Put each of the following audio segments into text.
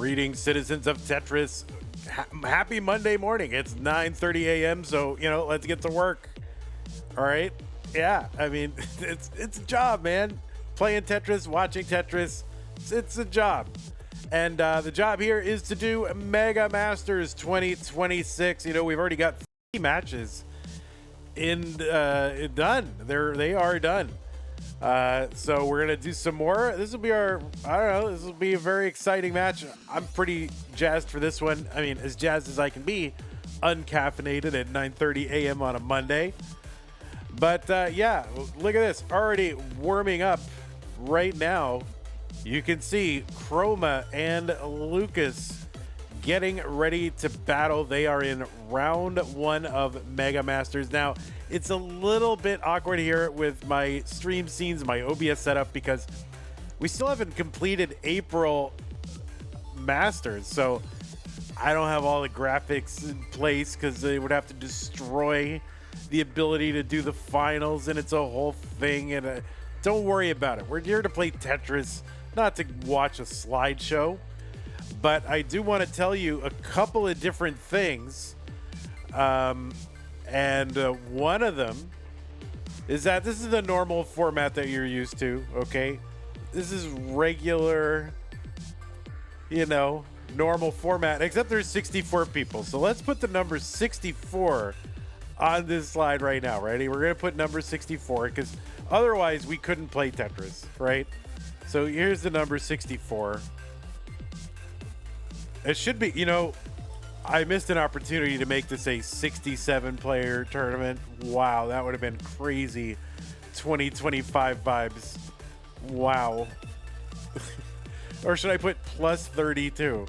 Greetings, citizens of Tetris. Happy Monday morning. It's 9:30 a.m. So, let's get to work. All right. Yeah. I mean, it's a job, man. Playing Tetris, watching Tetris. It's a job. And the job here is to do Mega Masters 2026. We've already got 3 matches done. They are done. So we're gonna do some more. This will be this will be a very exciting match. I'm pretty jazzed for this one. I mean, as jazzed as I can be, uncaffeinated at 9:30 a.m. on a Monday. But yeah, look at this, already warming up right now. You can see Chroma and Lucas getting ready to battle. They are in round 1 of Mega Masters. Now, it's a little bit awkward here with my stream scenes, my OBS setup, because we still haven't completed April Masters. So I don't have all the graphics in place because they would have to destroy the ability to do the finals, and it's a whole thing. And don't worry about it. We're here to play Tetris, not to watch a slideshow. But I do want to tell you a couple of different things. And one of them is that this is the normal format that you're used to, okay? This is regular, normal format, except there's 64 people. So let's put the number 64 on this slide right now. Ready? We're going to put number 64 because otherwise we couldn't play Tetris, right? So here's the number 64. It should be, I missed an opportunity to make this a 67-player tournament. Wow, that would have been crazy 2025 vibes. Wow. Or should I put plus 32?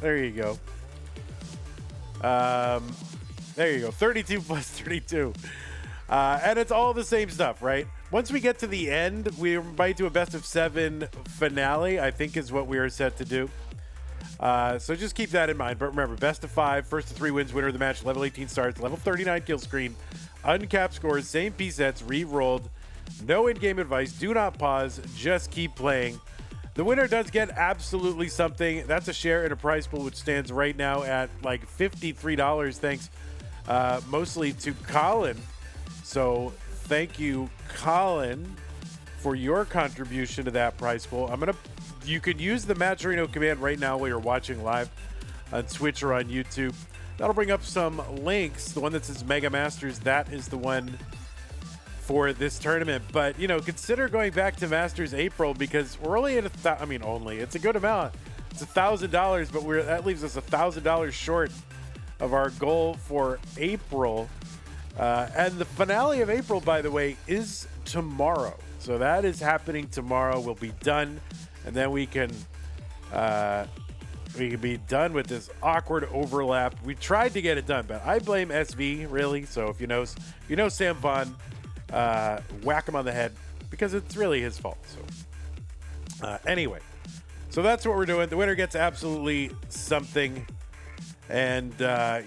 There you go. There you go. 32 plus 32. And it's all the same stuff, right? Once we get to the end, we might do a best of 7 finale, I think is what we are set to do. So just keep that in mind. But remember, best of 5, first to 3 wins, winner of the match, level 18 starts, level 39 kill screen, uncapped scores, same P sets, re-rolled, no in-game advice, do not pause, just keep playing. The winner does get absolutely something. That's a share in a prize pool, which stands right now at like $53, thanks mostly to Colin. So thank you, Colin, for your contribution to that prize pool. You can use the Matcherino command right now while you're watching live on Twitch or on YouTube. That'll bring up some links. The one that says Mega Masters, that is the one for this tournament. But, consider going back to Masters April because we're only at it's a good amount. It's $1,000, but that leaves us $1,000 short of our goal for April. And the finale of April, by the way, is tomorrow. So that is happening tomorrow. We'll be done. And then we can be done with this awkward overlap. We tried to get it done, but I blame SV, really. So if you know Sam Vaughn, whack him on the head because it's really his fault. So anyway, so that's what we're doing. The winner gets absolutely something, and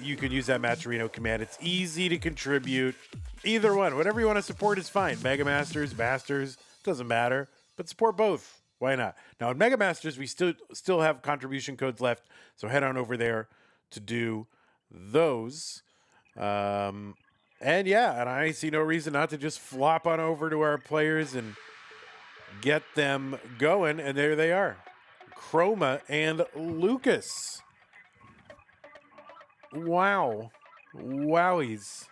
you can use that Matcherino command. It's easy to contribute. Either one, whatever you want to support is fine. Mega Masters, Masters, doesn't matter, but support both. Why not? Now, in Mega Masters, we still have contribution codes left, so head on over there to do those. And I see no reason not to just flop on over to our players and get them going, and there they are. Chroma and Lucas. Wow. Wowies.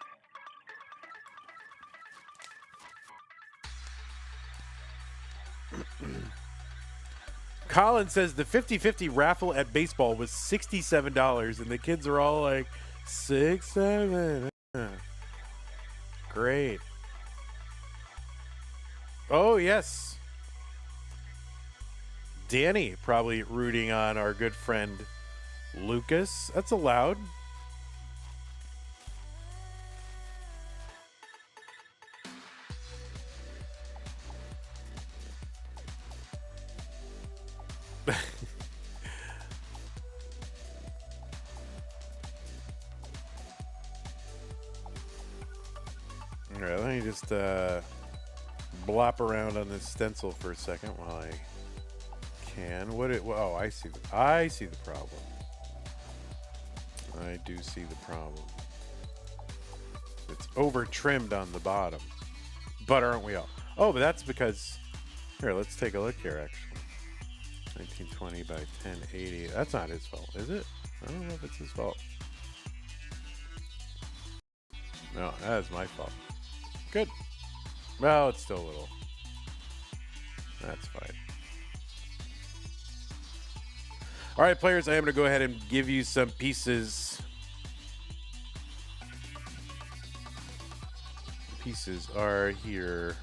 Colin says the 50-50 raffle at baseball was $67, and the kids are all like, 6, 7. Great. Oh, yes. Danny probably rooting on our good friend Lucas. That's allowed. All right, let me just blop around on this stencil for a second while I can. Oh, I see. I see the problem. I do see the problem. It's over trimmed on the bottom. But aren't we all? Oh, but that's because. Here, let's take a look here. Actually, 1920 by 1080. That's not his fault, is it? I don't know if it's his fault. No, that is my fault. Good. Well, it's still a little. That's fine. All right, players, I am going to go ahead and give you some pieces. Pieces are here.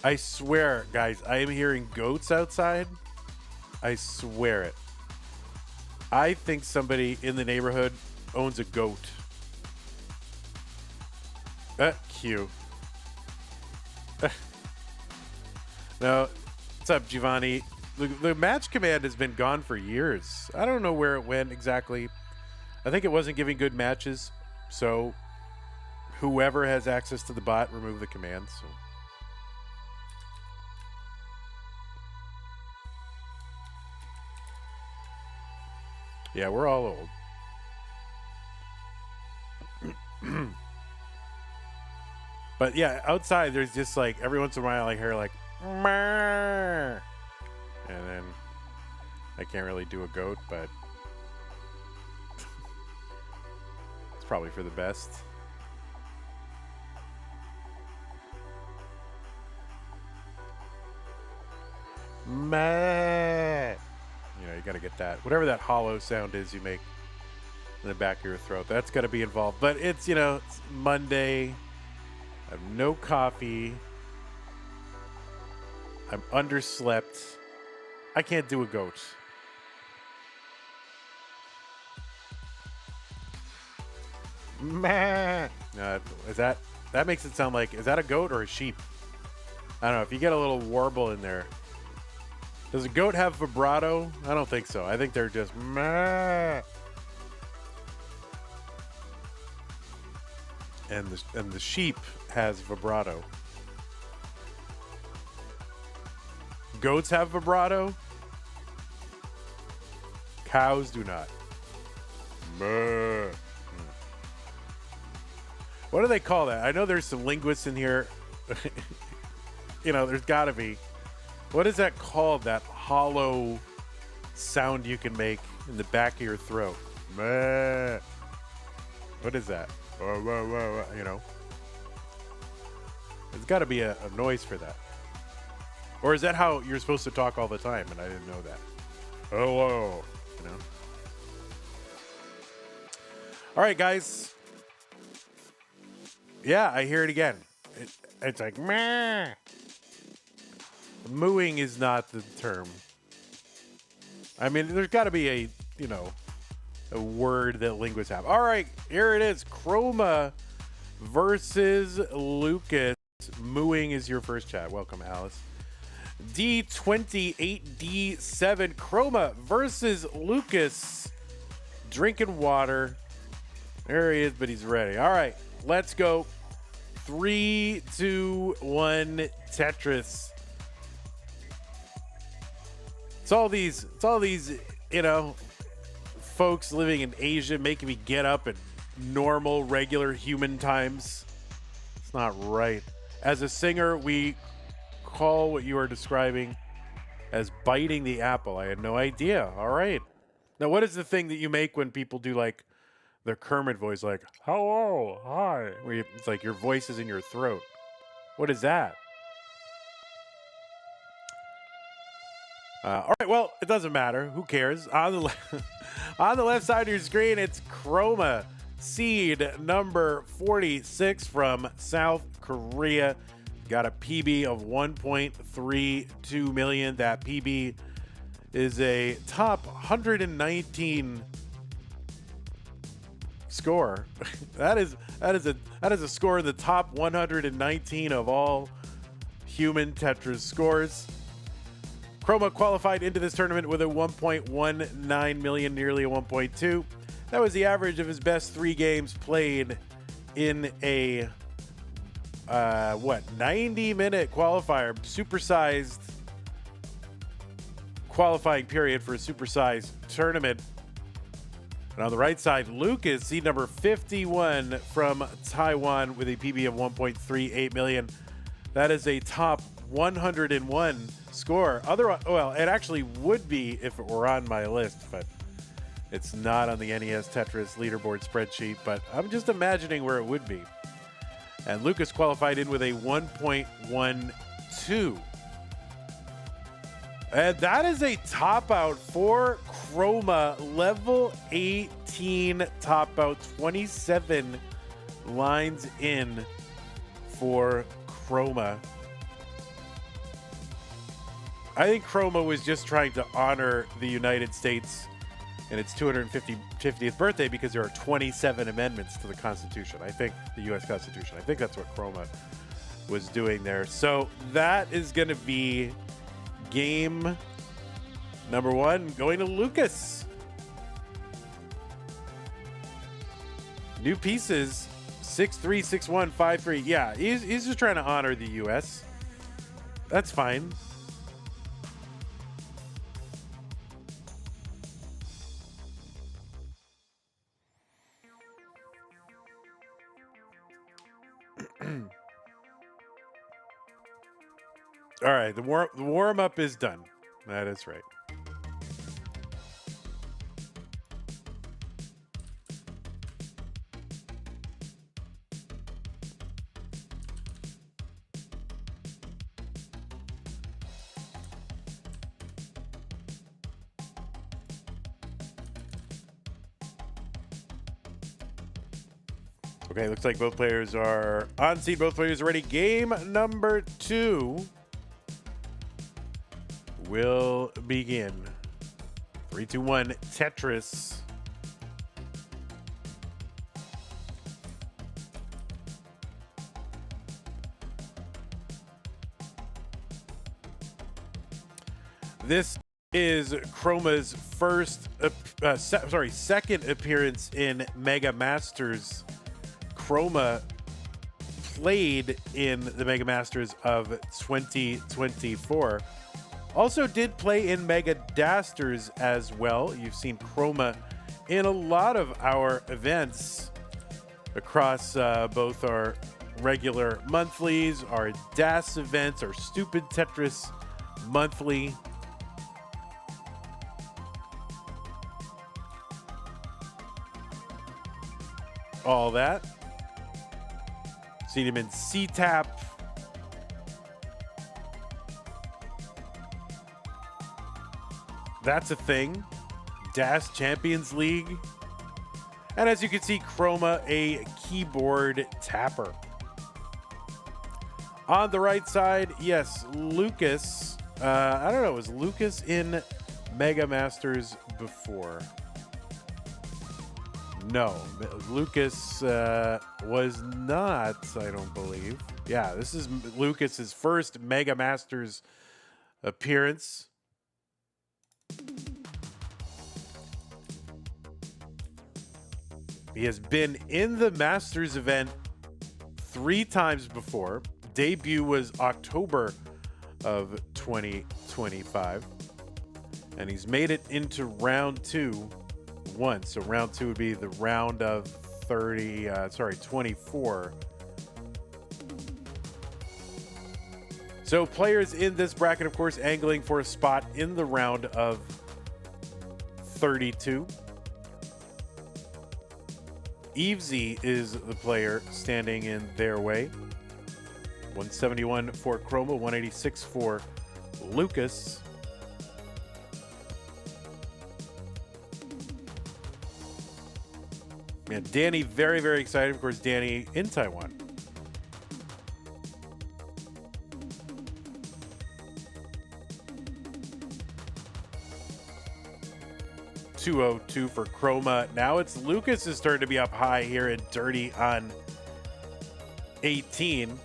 I swear, guys, I am hearing goats outside. I swear it. I think somebody in the neighborhood owns a goat. Cute. No, what's up, Giovanni? The match command has been gone for years. I don't know where it went exactly. I think it wasn't giving good matches. So whoever has access to the bot, remove the command. So. Yeah, we're all old. But yeah, outside there's just like every once in a while I hear like Murr! And then I can't really do a goat, but it's probably for the best. Meh. You know, you got to get that. Whatever that hollow sound is you make in the back of your throat, that's got to be involved. But it's, you know, it's Monday. I have no coffee. I'm underslept. I can't do a goat. Meh. Is that makes it sound like, is that a goat or a sheep? I don't know. If you get a little warble in there. Does a goat have vibrato? I don't think so. I think they're just meh. And the sheep has vibrato. Goats have vibrato. Cows do not. Meh. What do they call that? I know there's some linguists in here. You know, there's got to be. What is that called? That hollow sound you can make in the back of your throat. Meh. What is that? You know. There's got to be a noise for that. Or is that how you're supposed to talk all the time? And I didn't know that. Hello. You know. All right, guys. Yeah, I hear it again. It's like meh. Mooing is not the term. I mean, there's got to be a, you know, a word that linguists have. All right, here it is. Chroma versus Lucas. Mooing is your first chat. Welcome, Alice. D28D7. Chroma versus Lucas. Drinking water. There he is, but he's ready. All right, let's go. 3, 2, 1, Tetris. It's all these, you know, folks living in Asia making me get up at normal, regular human times. It's not right. As a singer, we call what you are describing as biting the apple. I had no idea. All right. Now, what is the thing that you make when people do like their Kermit voice, like, hello, hi? Where it's like your voice is in your throat. What is that? All right, well, it doesn't matter. Who cares? On the on the left side of your screen, it's Chroma seed number 46 from South Korea. Got a PB of 1.32 million. That PB is a top 119 score. that is a score in the top 119 of all human Tetris scores. Chroma qualified into this tournament with a 1.19 million, nearly a 1.2. That was the average of his best 3 games played in a 90-minute qualifier, supersized qualifying period for a supersized tournament. And on the right side, Lucas, seed number 51 from Taiwan with a PB of 1.38 million. That is a top 101 score. Otherwise, well, it actually would be if it were on my list, but it's not on the NES Tetris leaderboard spreadsheet, but I'm just imagining where it would be. And Lucas qualified in with a 1.12. And that is a top out for Chroma, level 18 top out, 27 lines in for Chroma. I think Chroma was just trying to honor the United States in its 250th birthday because there are 27 amendments to the Constitution. I think the U.S. Constitution. I think that's what Chroma was doing there. So that is going to be game number 1 going to Lucas. New pieces, 6-3, 6-1, 5-3. Yeah, he's just trying to honor the U.S. That's fine. All right, the warm-up is done. That is right. Okay, looks like both players are on seat. Both players are ready. Game number 2 will begin. 3, 2, 1, Tetris. This is Chroma's second appearance in Mega Masters. Chroma played in the Mega Masters of 2024. Also did play in Mega Dasters as well. You've seen Chroma in a lot of our events across both our regular monthlies, our DAS events, our Stupid Tetris monthly. All that. Seen him in CTAP. That's a thing. DAS Champions League. And as you can see, Chroma, a keyboard tapper. On the right side, yes, Lucas. I don't know, was Lucas in Mega Masters before? No, Lucas was not, I don't believe. Yeah, this is Lucas's first Mega Masters appearance. He has been in the Masters event 3 times before. Debut was October of 2025. And he's made it into round 2 once. So round 2 would be the round of 24. So players in this bracket, of course, angling for a spot in the round of 32. Evesy is the player standing in their way. 171 for Chroma, 186 for Lucas. And Danny, very, very excited. Of course, Danny in Taiwan. .202 for Chroma. Now it's Lucas's turn to be up high here and dirty on 18.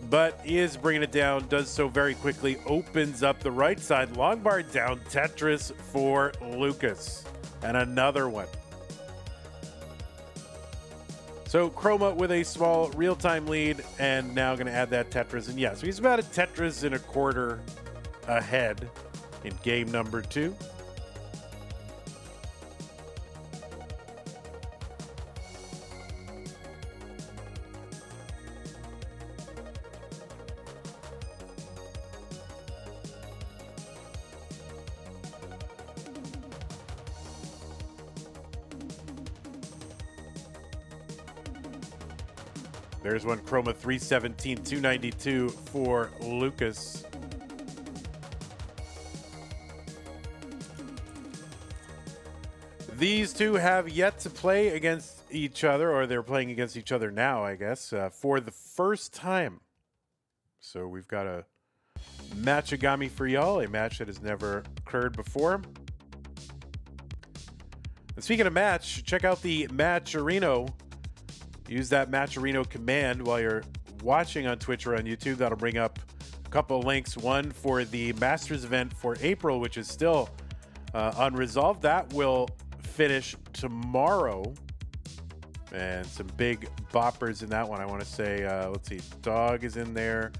But he is bringing it down, does so very quickly, opens up the right side. Long bar down, Tetris for Lucas. And another one. So Chroma with a small real-time lead, and now going to add that Tetris. And yeah, so he's about a Tetris and a quarter ahead in game number 2. There's one Chroma 317, 292 for Lucas. These two have yet to play against each other, or they're playing against each other now, I guess, for the first time. So we've got a matchagami for y'all, a match that has never occurred before. And speaking of match, check out the Matcherino. Use that Matcherino command while you're watching on Twitch or on YouTube. That'll bring up a couple of links. One for the Masters event for April, which is still unresolved. That will finish tomorrow. And some big boppers in that one. I want to say, let's see, Dog is in there.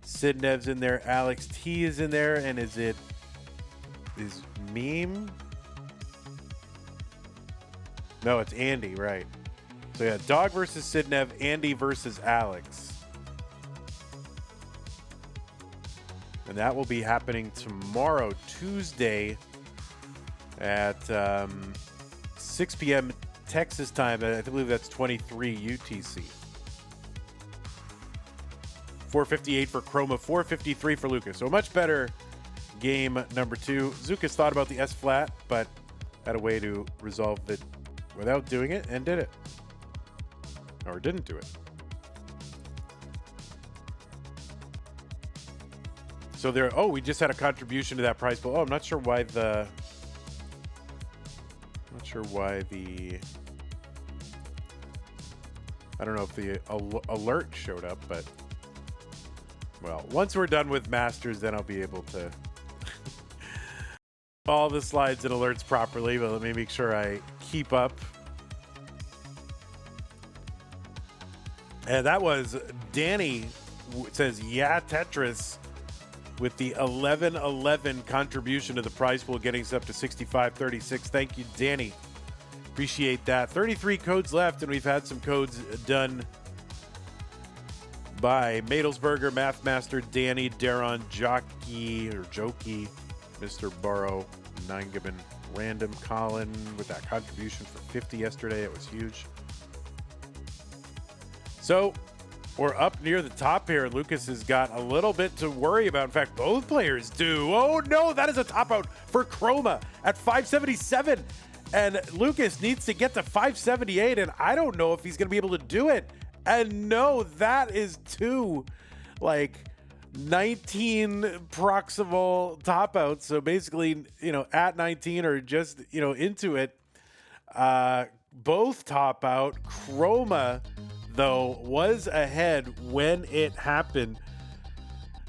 Sidnev's in there. Alex T is in there. And is Meme? No, it's Andy, right. So yeah, Dog versus Sidnev, Andy versus Alex. And that will be happening tomorrow, Tuesday, at 6 p.m. Texas time. I believe that's 23 UTC. 458 for Chroma, 453 for Lucas. So a much better game number 2. Zukas thought about the S-flat, but had a way to resolve it without doing it, and did it. Or didn't do it. So there, oh, we just had a contribution to that prize pool. Oh, I'm not sure why the, I don't know if the alert showed up, but, well, once we're done with Masters, then I'll be able to all the slides and alerts properly, but let me make sure I keep up. And that was Danny, says, yeah, Tetris, with the 11-11 contribution to the prize pool, getting us up to 65-36. Thank you, Danny. Appreciate that. 33 codes left, and we've had some codes done by Madelsberger, Mathmaster, Danny, Daron, Jockey, Mr. Burrow, Ninegaman, Random, Colin, with that contribution for 50 yesterday. It was huge. So we're up near the top here. Lucas has got a little bit to worry about. In fact, both players do. Oh, no, that is a top out for Chroma at 577. And Lucas needs to get to 578, and I don't know if he's going to be able to do it. And no, that is two, 19 proximal top outs. So basically, at 19 or just, into it. Both top out. Chroma, though, was ahead when it happened.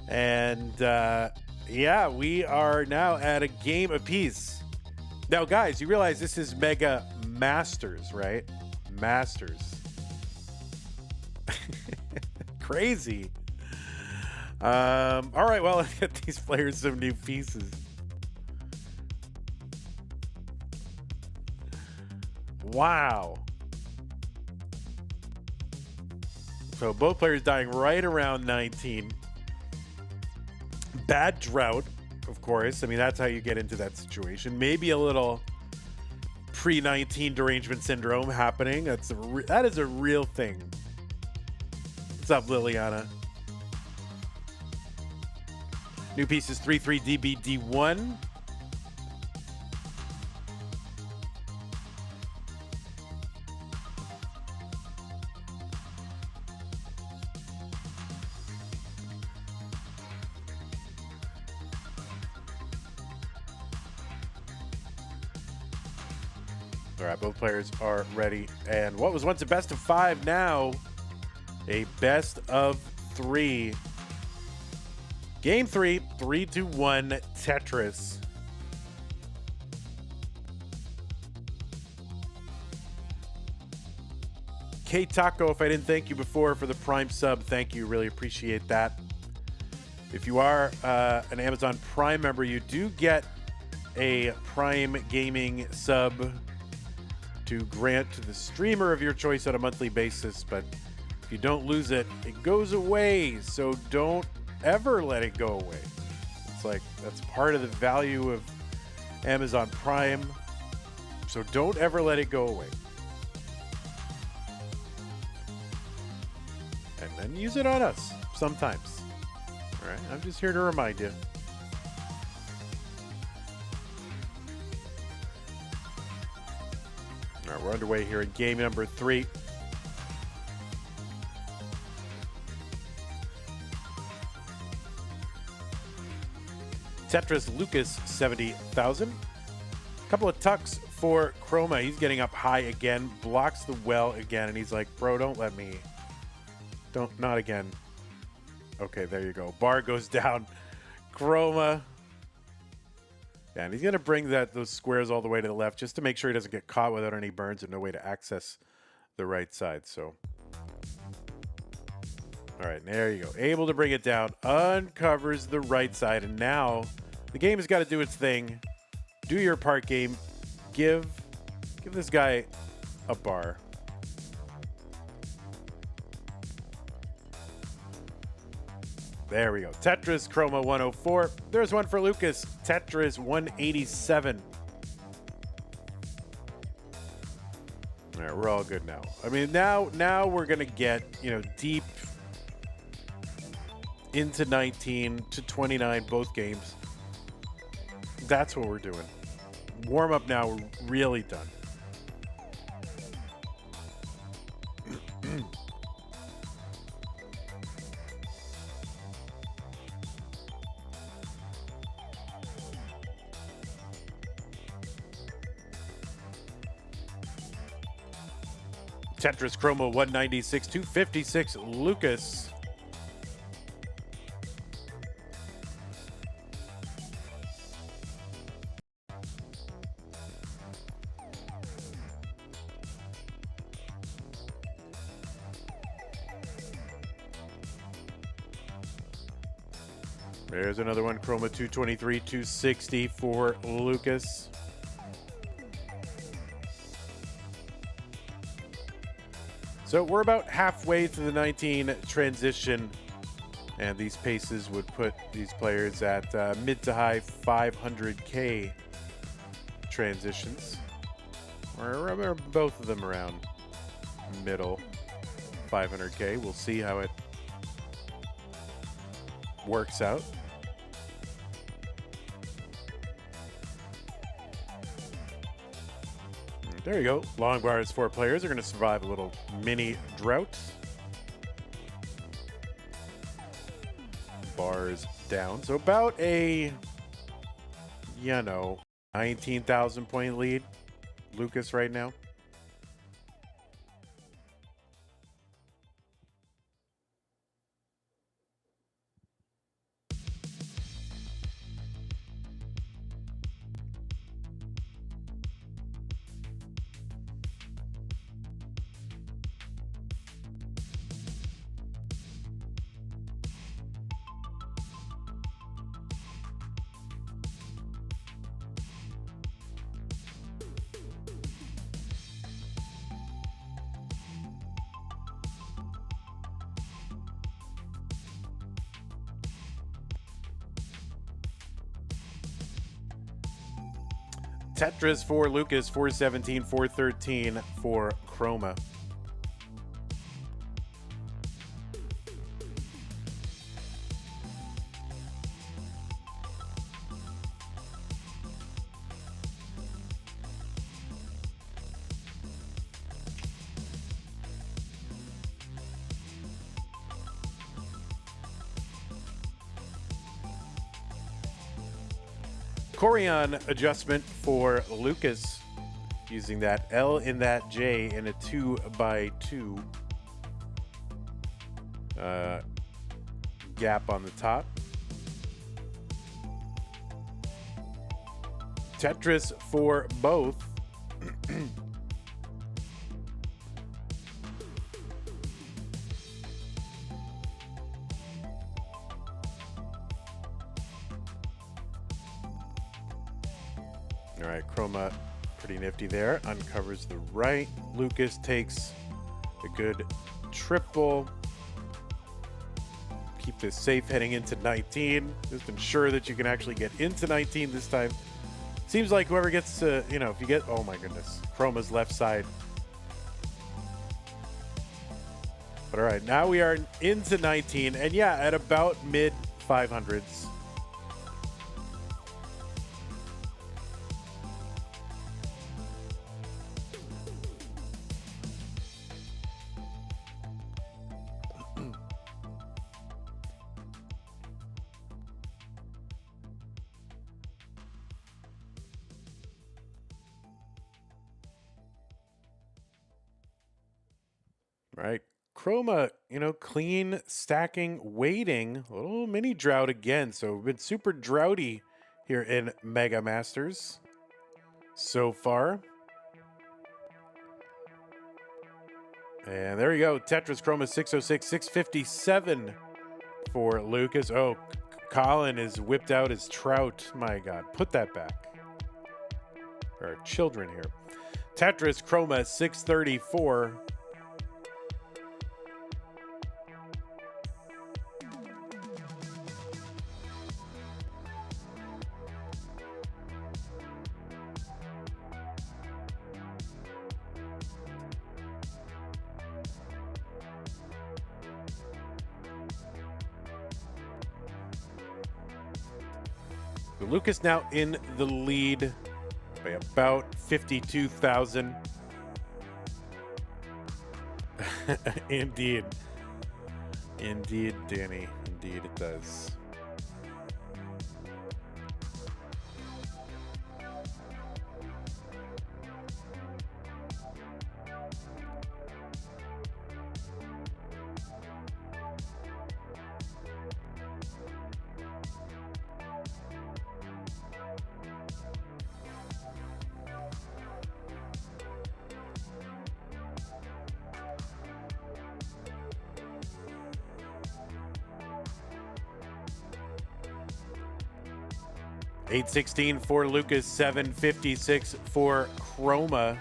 And yeah, we are now at a game apiece. Now, guys, you realize this is Mega Masters, right? Masters. Crazy. All right, well, let's get these players some new pieces. Wow. So both players dying right around 19. Bad drought, of course. I mean, that's how you get into that situation. Maybe a little pre-19 derangement syndrome happening. That is a real thing. What's up, Liliana? New pieces 33DBD1. All right, both players are ready. And what was once a best of 5, now a best of 3. Game 3, 3-1 Tetris. K Taco, if I didn't thank you before for the Prime sub, thank you. Really appreciate that. If you are an Amazon Prime member, you do get a Prime Gaming sub to grant to the streamer of your choice on a monthly basis. But if you don't lose it, it goes away. So don't ever let it go away. It's like that's part of the value of Amazon Prime. So don't ever let it go away. And then use it on us sometimes. All right, I'm just here to remind you. All right, we're underway here in game number 3. Tetris Lucas 70,000. Couple of tucks for Chroma. He's getting up high again, blocks the well again, and he's like, bro, don't let me. Don't, not again. Okay, there you go. Bar goes down. Chroma. Yeah, and he's going to bring those squares all the way to the left just to make sure he doesn't get caught without any burns and no way to access the right side. So, all right, there you go. Able to bring it down. Uncovers the right side. And now the game has got to do its thing. Do your part, game. Give this guy a bar. There we go. Tetris, Chroma 104. There's one for Lucas. Tetris 187. All right, we're all good now. I mean, now we're going to get, deep into 19 to 29, both games. That's what we're doing. Warm up now. We're really done. Tetris Chroma 196, 256 Lucas. There's another one, Chroma 223, 260 for Lucas. So we're about halfway through the 19 transition, and these paces would put these players at mid to high 500K transitions. Or both of them around middle 500K. We'll see how it works out. There you go. Long bars, 4 players are going to survive a little mini drought. Bars down. So about a, 19,000 point lead. Lucas right now. Tetris for Lucas, 417, 413 for Chroma. Chorion adjustment for Lucas, using that L in that J in a 2x2 gap on the top. Tetris for both. All right, Chroma, pretty nifty there. Uncovers the right. Lucas takes a good triple. Keep this safe heading into 19. Just ensure that you can actually get into 19 this time. Seems like whoever gets to, you know, if you get, oh my goodness, Chroma's left side. But all right, now we are into 19, and yeah, at about mid 500s. All right. Chroma, you know, clean, stacking, waiting. A little mini drought again. So we've been super droughty here in Mega Masters so far. And there you go. Tetris Chroma 606, 657 for Lucas. Oh, Colin has whipped out his trout. My God, put that back. There are children here. Tetris Chroma 634. Lucas now in the lead by about 52,000. Indeed. Indeed, Danny. Indeed it does. $816 for Lucas, $756 for Chroma.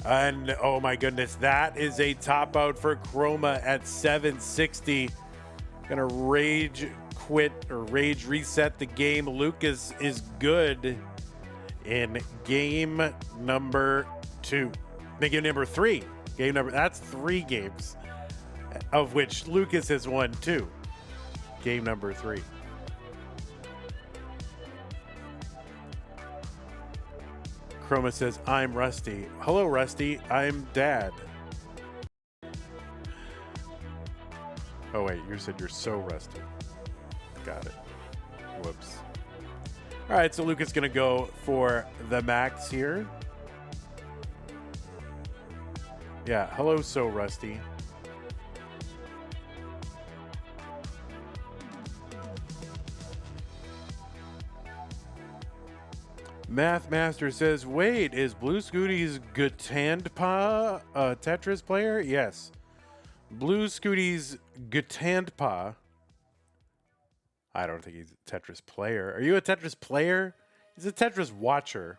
And oh my goodness, that is a top out for Chroma at 760. Gonna rage quit or rage reset the game. Lucas is good in game number 2. Game number 3. That's 3 games, of which Lucas has won 2. Game number 3. Chroma says, I'm Rusty. Hello, Rusty. I'm Dad. Oh, wait. You said you're so rusty. Got it. Whoops. All right. So Lucas going to go for the max here. Yeah, hello, so Rusty. Math Master says, wait, is Blue Scooty's Gutandpa a Tetris player? Yes. Blue Scooty's Gutandpa. I don't think he's a Tetris player. Are you a Tetris player? He's a Tetris watcher.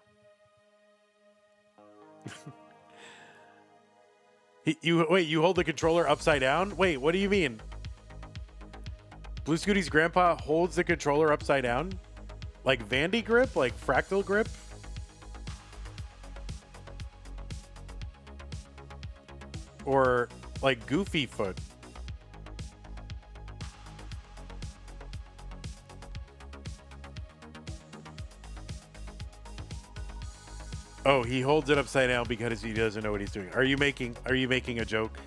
Wait, you hold the controller upside down? Wait, what do you mean? Blue Scooty's grandpa holds the controller upside down? Like Vandy grip? Like fractal grip? Or like Goofy foot? Oh, he holds it upside down because he doesn't know what he's doing. Are you making a joke?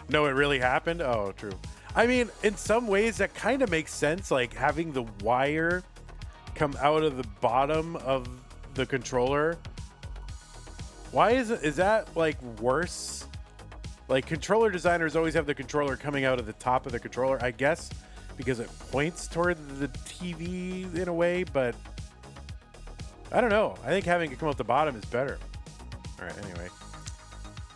No, it really happened? Oh, true. I mean, in some ways that kind of makes sense, like having the wire come out of the bottom of the controller. Why is that like worse? Like controller designers always have the controller coming out of the top of the controller, I guess, because it points toward the TV in a way, but I don't know. I think having it come out the bottom is better. All right,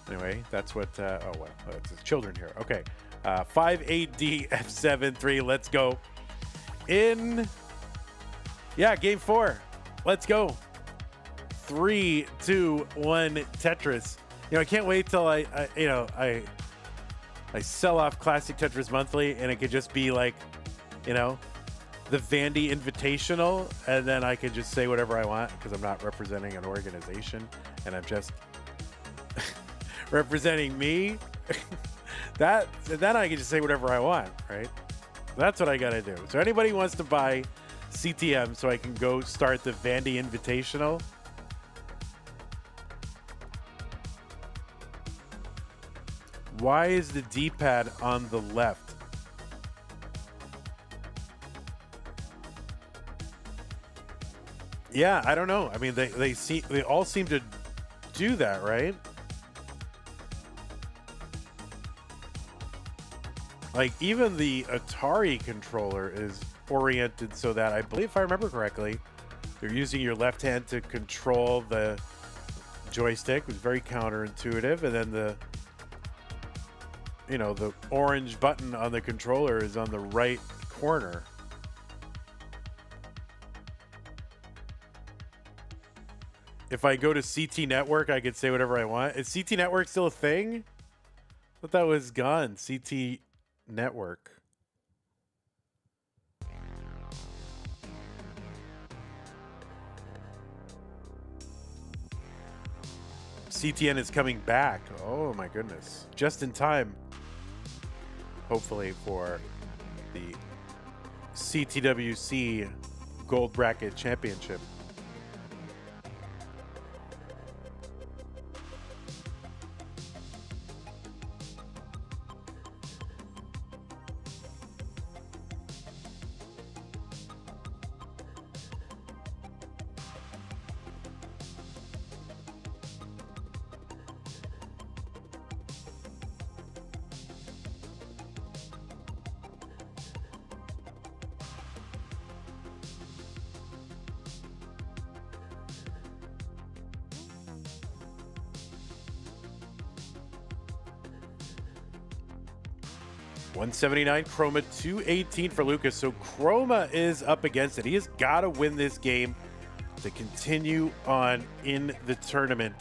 anyway, that's what, oh, well, it's children here. Okay, 5-8D F7 3, let's go. Game 4, let's go. 3, 2, 1, Tetris. I can't wait till I sell off Classic Tetris Monthly, and it could just be like, the Vandy Invitational, and then I can just say whatever I want because I'm not representing an organization, and I'm just representing me. Then I can just say whatever I want, right? That's what I got to do. So anybody who wants to buy CTM so I can go start the Vandy Invitational, why is the D-pad on the left? Yeah, I don't know. I mean, they all seem to do that, right? Like, even the Atari controller is oriented so that, I believe, if I remember correctly, you're using your left hand to control the joystick. It was very counterintuitive. And then the orange button on the controller is on the right corner. If I go to CT Network, I could say whatever I want. Is CT Network still a thing? I thought that was gone. CT Network. CTN is coming back. Oh my goodness. Just in time, hopefully, for the CTWC Gold Bracket Championship. $179 Chroma, $218 for Lucas. So Chroma is up against it. He has got to win this game to continue on in the tournament.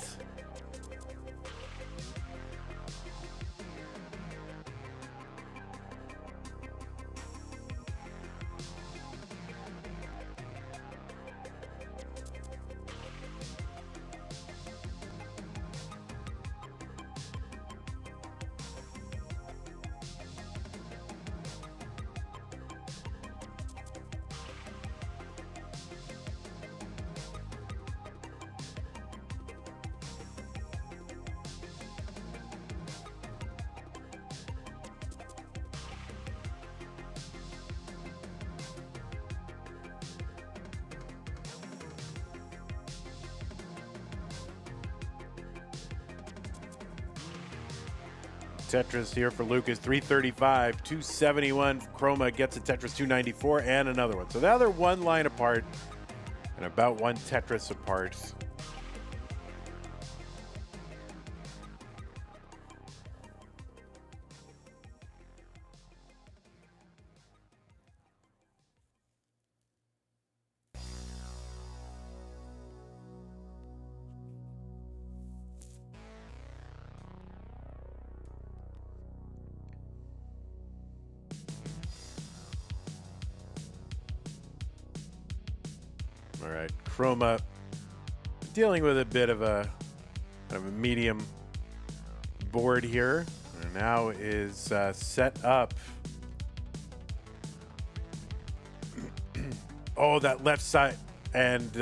Tetris here for Lucas, 335, 271. Chroma gets a Tetris 294 and another one. So now they're one line apart and about one Tetris apart. All right, Chroma dealing with a bit of a medium board here. And now is set up. Oh, that left side. And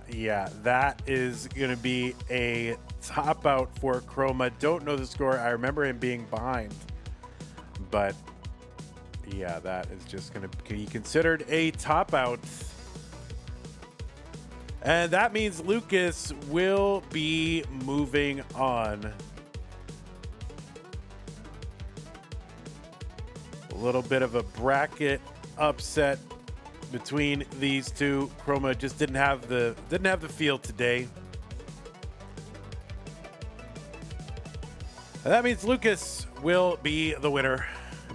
yeah, that is going to be a top out for Chroma. Don't know the score. I remember him being behind. But yeah, that is just going to be considered a top out. And that means Lucas will be moving on. little bit of a bracket upset between these two. Chroma just didn't have the feel today. And that means Lucas will be the winner.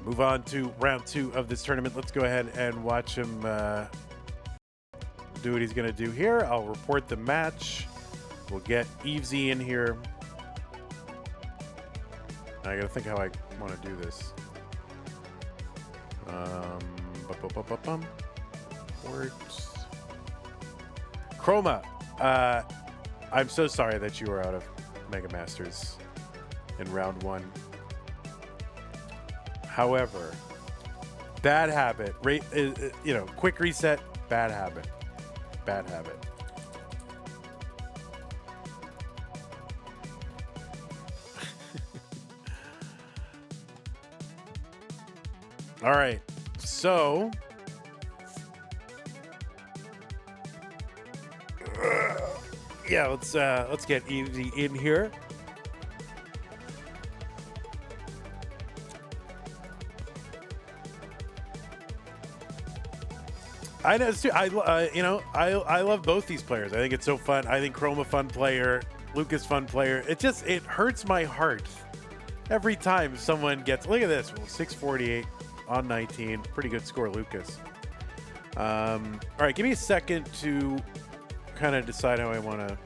Move on to round 2 of this tournament. Let's go ahead and watch him do what he's going to do here. I'll report the match. We'll get Evesy in here. I got to think how I want to do this. Works. Chroma, I'm so sorry that you were out of Mega Masters in round 1. However, bad habit. Quick reset. Bad habit. Bad habit. All right. So yeah, let's get Evesy in here. I know. I love both these players. I think it's so fun. I think Chroma fun player, Lucas fun player. It hurts my heart every time someone gets. Look at this. 648 on 19. Pretty good score, Lucas. All right, give me a second to kind of decide how I want to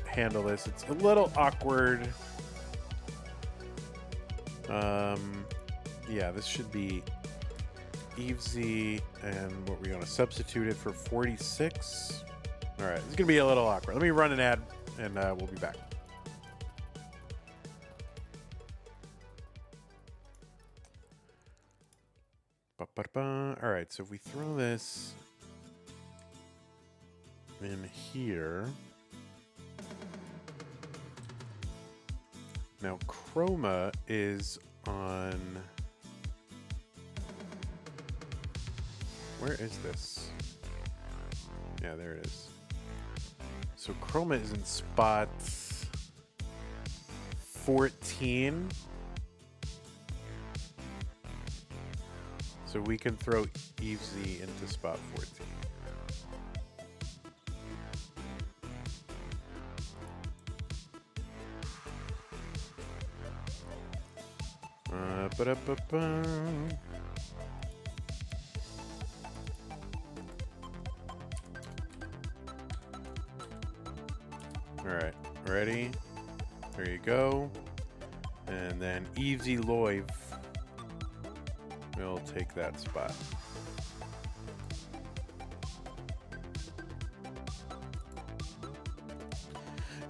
handle this. It's a little awkward. Yeah, this should be Evesy, and what we're going to substitute it for 46. All right, it's going to be a little awkward. Let me run an ad, and we'll be back. All right, so if we throw this in here. Now, Chroma is on... Where is this? Yeah, there it is. So Chroma is in spot 14. So we can throw Evesy into spot 14. All right, ready? There you go. And then Evesy Loiv will take that spot.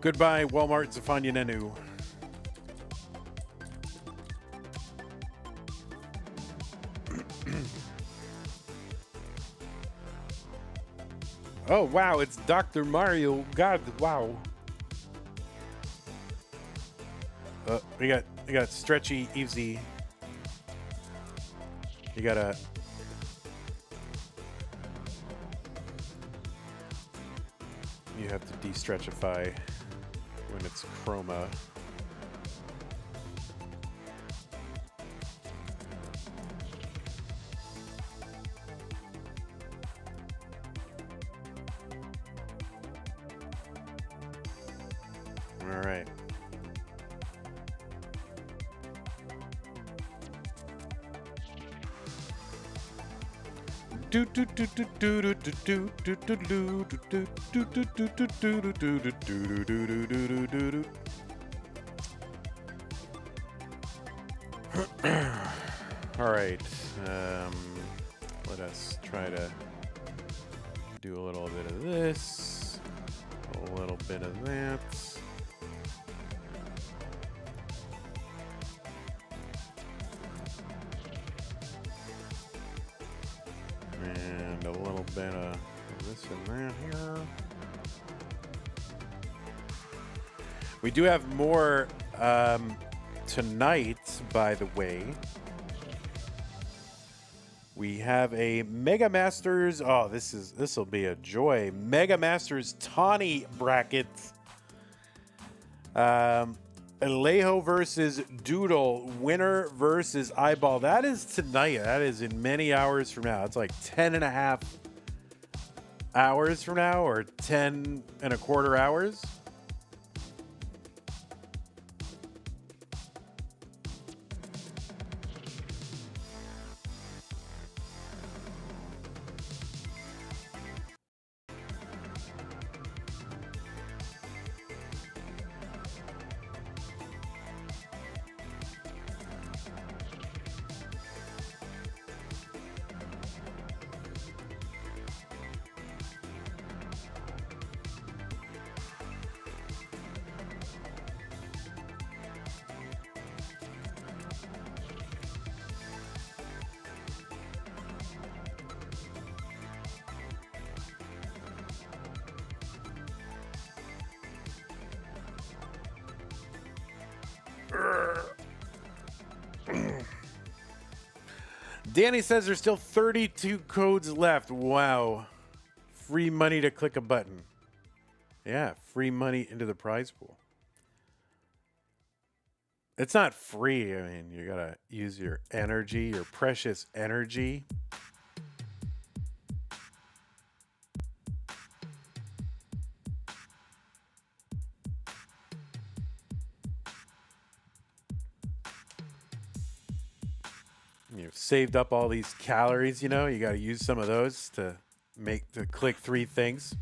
Goodbye, Walmart Zafanya Nenu. Oh wow, it's Dr. Mario. God, wow. We got stretchy Evesy. You gotta. You have to de-stretchify when it's Chroma. All right. All right. Let us try to do a little bit of this, a little bit of that. And a little bit of this and that here. We do have more tonight, by the way. We have a Mega Masters. Oh, this will be a joy. Mega Masters Tawny bracket. Alejo versus Doodle. Winner versus Eyeball. That is tonight. That is in many hours from now. It's like 10 and a half hours from now, or 10 and a quarter hours. Danny says there's still 32 codes left. Wow. Free money to click a button. Yeah, free money into the prize pool. It's not free. I mean, you gotta use your energy, your precious energy. You've saved up all these calories, you know, you got to use some of those to click 3 things.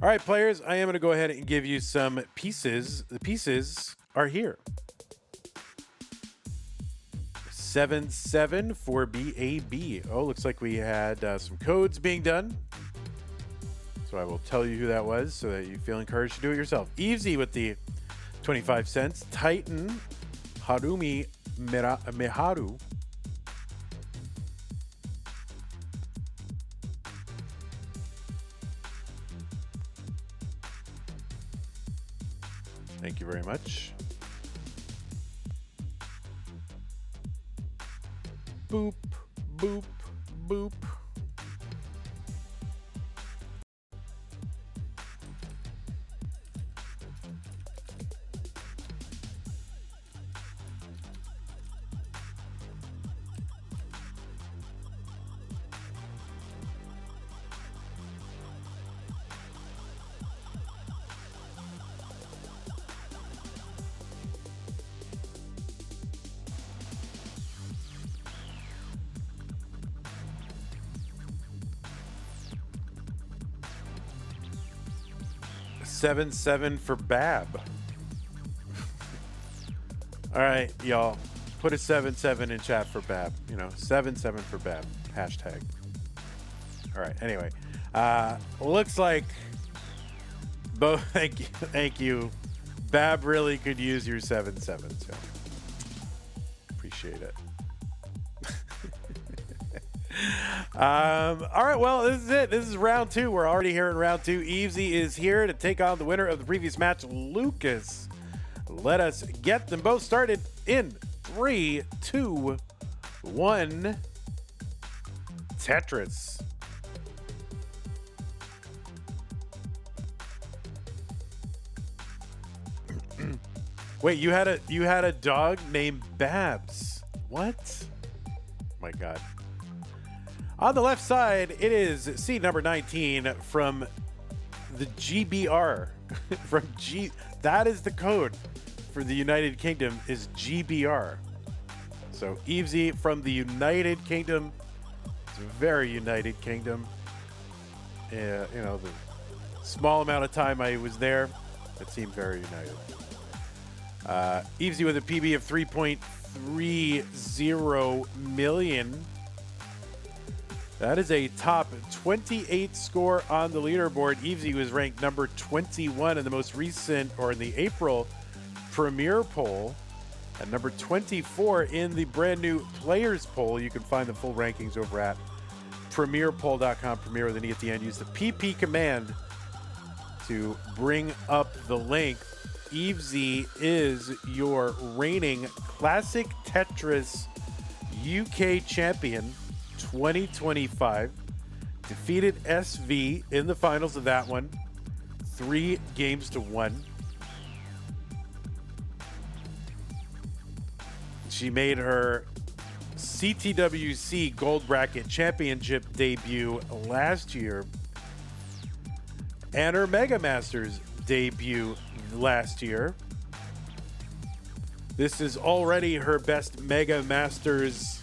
All right, players, I am going to go ahead and give you some pieces. The pieces are here. 7-7 for BAB. Oh, looks like we had some codes being done. So I will tell you who that was so that you feel encouraged to do it yourself. Evesy with the 25 cents. Titan Harumi Miharu. Thank you very much. Boop, boop, boop. Seven for Bab. All right, y'all. Put a 7-7 in chat for Bab. You know, 7-7 for Bab. Hashtag. All right. Anyway, looks like both. Thank you. Bab really could use your 7-7. So appreciate it. All right, well, this is it. This is round 2. We're already here in round 2. Evesy is here to take on the winner of the previous match, Lucas. Let us get them both started in 3, 2, 1. Tetris. Wait, you had a dog named Babs. What? Oh my God. On the left side, it is seed number 19 from the GBR. That is the code for the United Kingdom, is GBR. So Evesy from the United Kingdom. It's a very United Kingdom. You know, the small amount of time I was there, it seemed very united. Evesy with a PB of 3.30 million. That is a top 28 score on the leaderboard. Evesy was ranked number 21 in the most recent, or in the April Premier poll, and number 24 in the brand new Players poll. You can find the full rankings over at premierpoll.com. Premier with an E at the end. Use the PP command to bring up the link. Evesy is your reigning Classic Tetris UK champion 2025. Defeated SV in the finals of that one, 3-1. She made her CTWC Gold Bracket Championship debut last year and her Mega Masters debut last year. This is already her best Mega Masters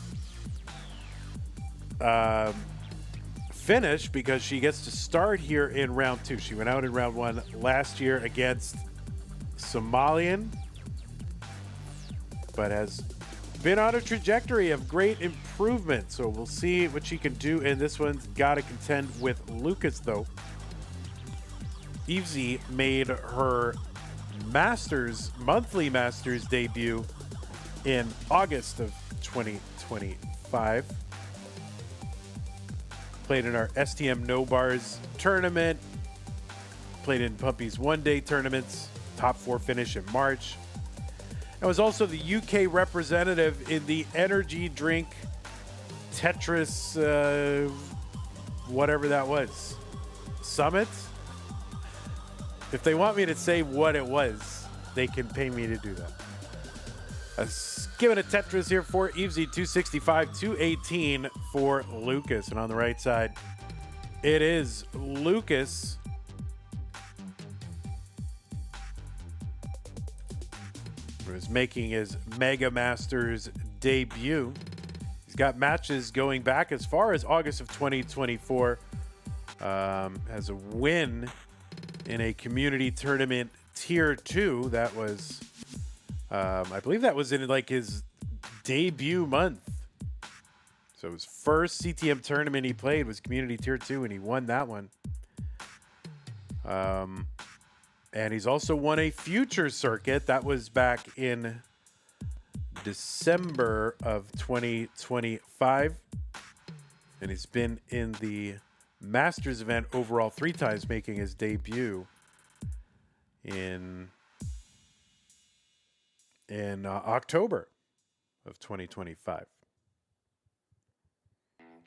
finish because she gets to start here in round 2. She went out in round 1 last year against Somalian, but has been on a trajectory of great improvement. So we'll see what she can do. And this one's got to contend with Lucas, though. Evesy made her monthly Masters debut in August of 2025. Played in our STM No Bars tournament. Played in Pumpy's one-day tournaments. Top 4 finish in March. And was also the UK representative in the energy drink Tetris, whatever that was, Summit. If they want me to say what it was, they can pay me to do that. Giving a Tetris here for Evesy, 265, 218 for Lucas. And on the right side, it is Lucas. Who is making his Mega Masters debut. He's got matches going back as far as August of 2024. Has a win in a community tournament tier 2. That was, I believe that was in like his debut month. So his first CTM tournament he played was community tier 2, and he won that one. And he's also won a future circuit. That was back in December of 2025. And he's been in the Masters event overall 3 times, making his debut in October of 2025.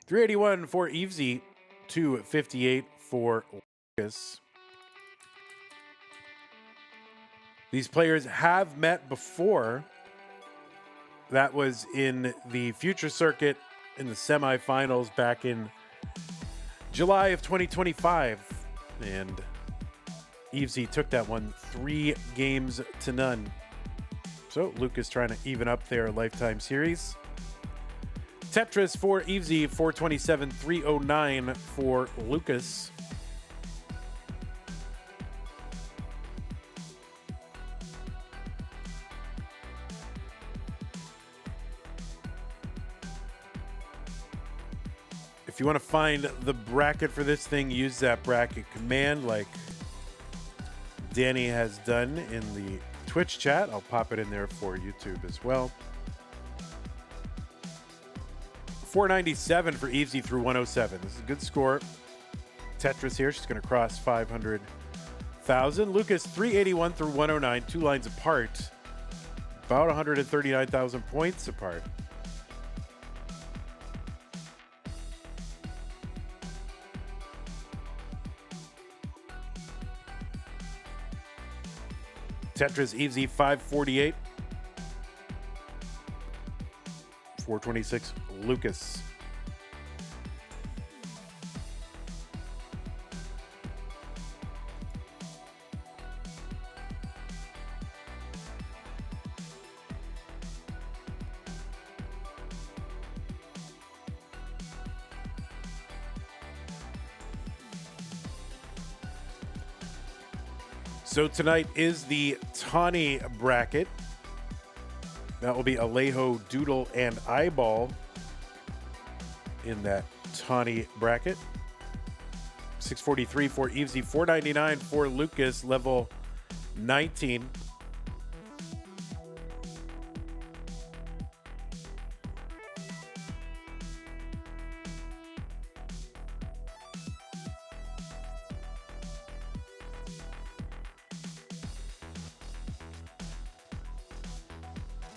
381 for Evesy, 258 for Lucas. These players have met before. That was in the future circuit in the semifinals back in July of 2025. And Evesy took that one 3-0. So Lucas trying to even up their lifetime series. Tetris for Evesy, 427, 309 for Lucas. If you want to find the bracket for this thing, use that bracket command like Danny has done in the Twitch chat. I'll pop it in there for YouTube as well. 497 for Evesy through 107. This is a good score. Tetris here. She's going to cross 500,000. Lucas 381 through 109. 2 lines apart. About 139,000 points apart. Tetris Evesy 548. 426 Lucas. So tonight is the Tawny bracket. That will be Alejo, Doodle, and Eyeball in that Tawny bracket. 643 for Evesy, 499 for Lucas, level 19.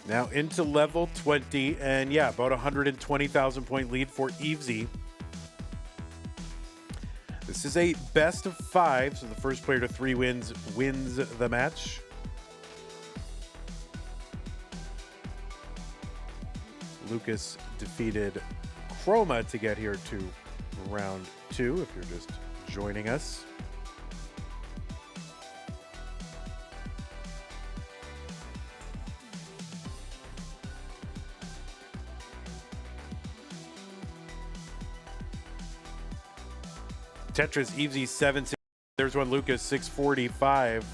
Now into level 20, and yeah, about 120,000 point lead for Evesy. This is a best of 5, so the first player to 3 wins the match. Lucas defeated Chroma to get here to round 2, if you're just joining us. Tetris, Evesy 760. There's one, Lucas 645.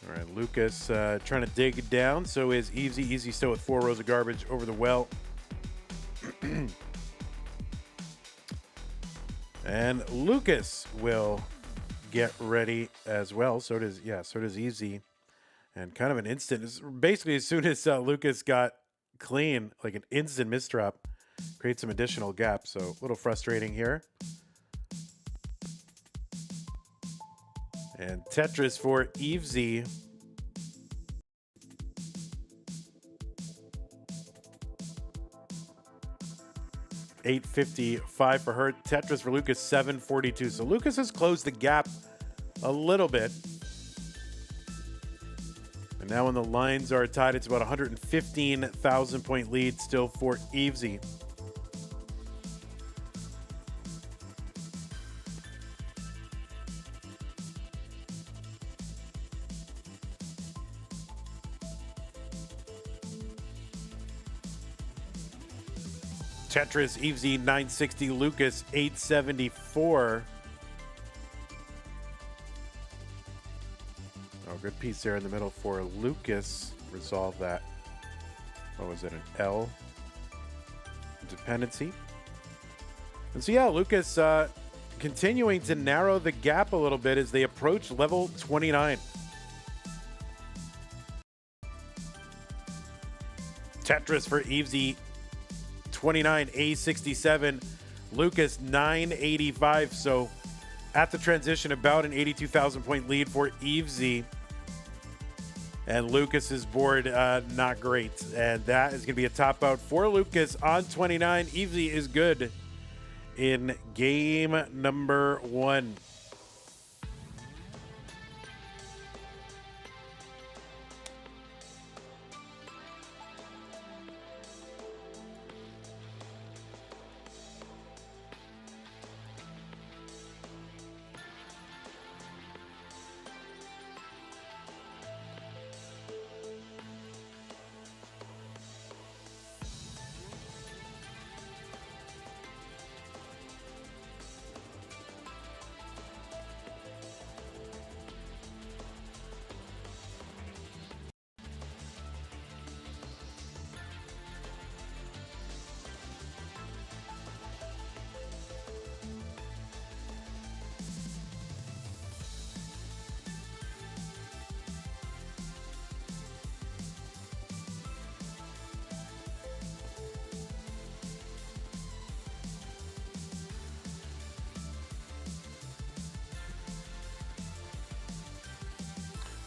All right, Lucas trying to dig down. So is Evesy. Evesy still with 4 rows of garbage over the well. And Lucas will get ready as well. So does Evesy. And kind of an instant. Basically, as soon as Lucas got clean, like an instant misdrop, create some additional gaps. So a little frustrating here. And Tetris for Evesy. $855 for her. Tetris for Lucas, $742. So Lucas has closed the gap a little bit. And now when the lines are tied, it's about 115,000 point lead still for Evesy. Tetris, Evesy 960, Lucas 874. Oh, good piece there in the middle for Lucas. Resolve that. What was it, an L dependency? And so yeah, Lucas continuing to narrow the gap a little bit as they approach level 29. Tetris for Evesy 29, A67, Lucas 985. So at the transition, about an 82,000 point lead for Evesy. And Lucas's board not great. And that is going to be a top out for Lucas on 29. Evesy is good in game number 1.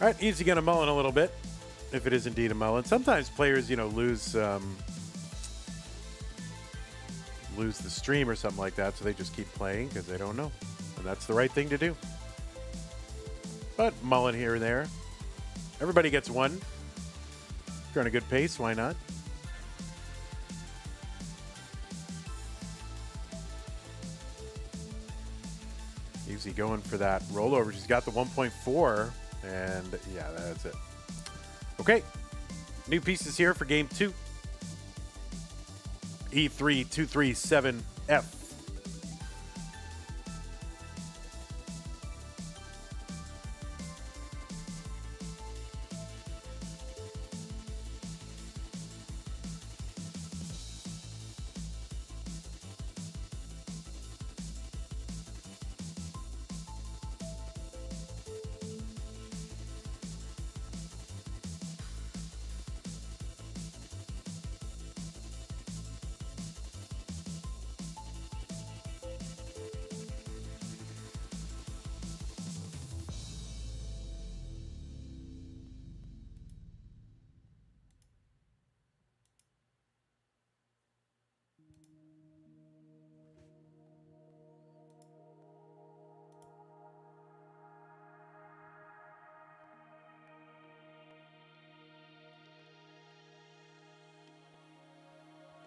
All right, Evesy going to mullen a little bit, if it is indeed a mullen. Sometimes players, lose the stream or something like that, so they just keep playing because they don't know. And that's the right thing to do. But mullen here and there. Everybody gets one. If you're on a good pace, why not? Evesy going for that rollover. She's got the 1.4. And yeah, that's it. Okay, new pieces here for game 2. E3237F.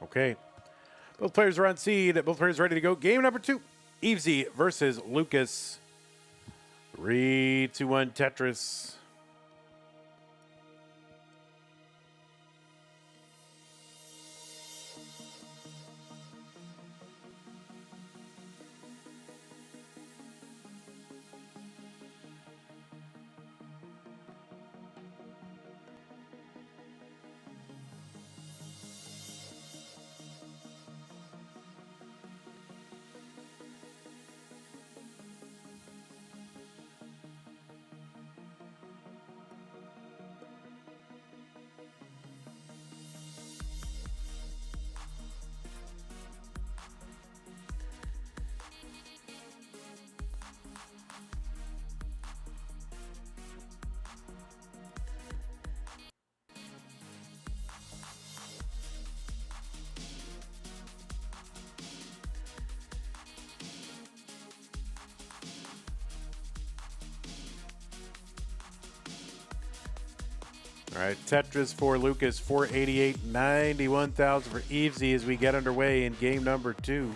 Okay. Both players are on seed. Both players ready to go. Game number 2. Evesy versus Lucas. 3, 2, 1, Tetris. All right, Tetris for Lucas, 488, 91,000 for Evesy as we get underway in game number 2.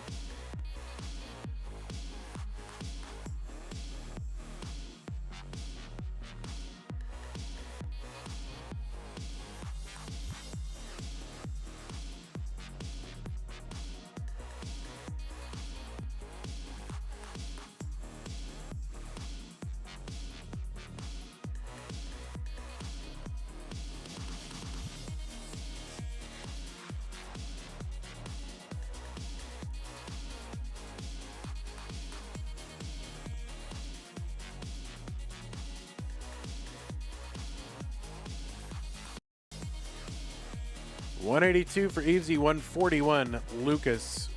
$182 for Evesy, 141 Lucas.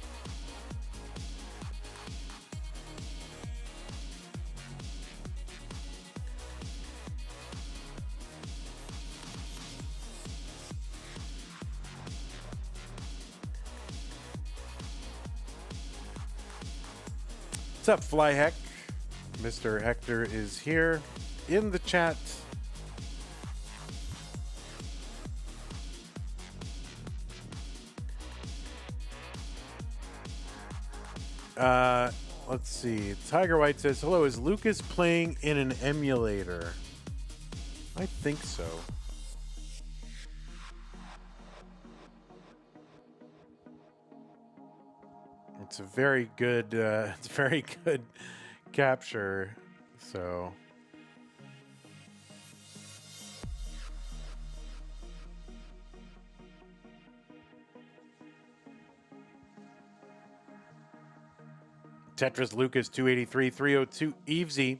What's up, Fly Heck? Mr. Hector is here in the chat. Let's see. Tiger White says, hello, is Lucas playing in an emulator? I think so. It's a very good, capture, so. Tetris Lucas 283, 302 Evesy.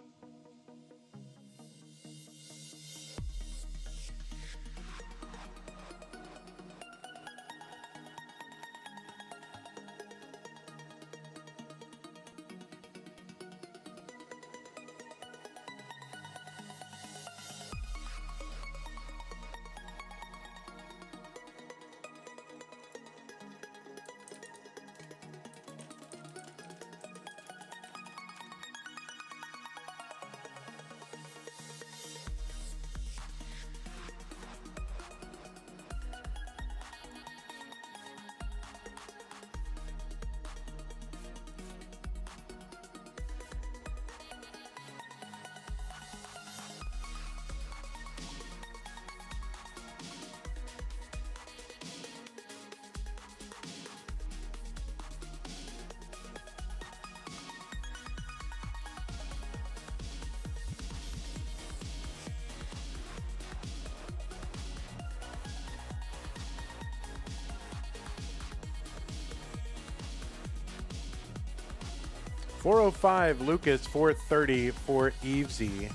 $405 Lucas, 430 for Evesy.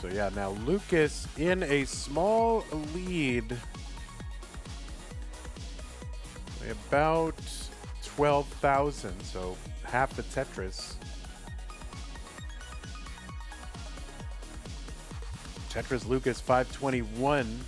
So yeah, now Lucas in a small lead. About 12,000, so half the Tetris. Tetris Lucas 521.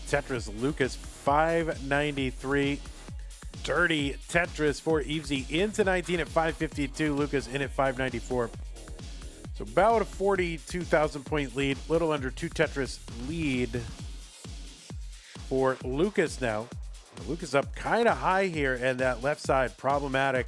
Tetris Lucas 593. Dirty Tetris for Evesy into 19 at 552. Lucas in at 594. So about a 42,000 point lead. Little under 2 Tetris lead for Lucas now. Lucas up kind of high here, and that left side problematic.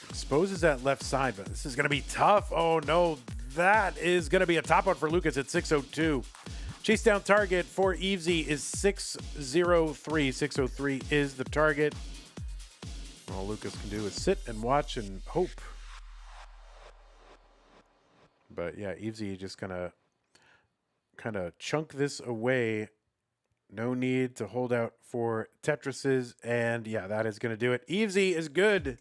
Exposes that left side, but this is going to be tough. Oh, no. That is going to be a top out for Lucas at 602. Chase down target for Evesy is 603. 603 is the target. All Lucas can do is sit and watch and hope. But, yeah, Evesy just going to kind of chunk this away. No need to hold out for Tetrises. And, yeah, that is going to do it. Evesy is good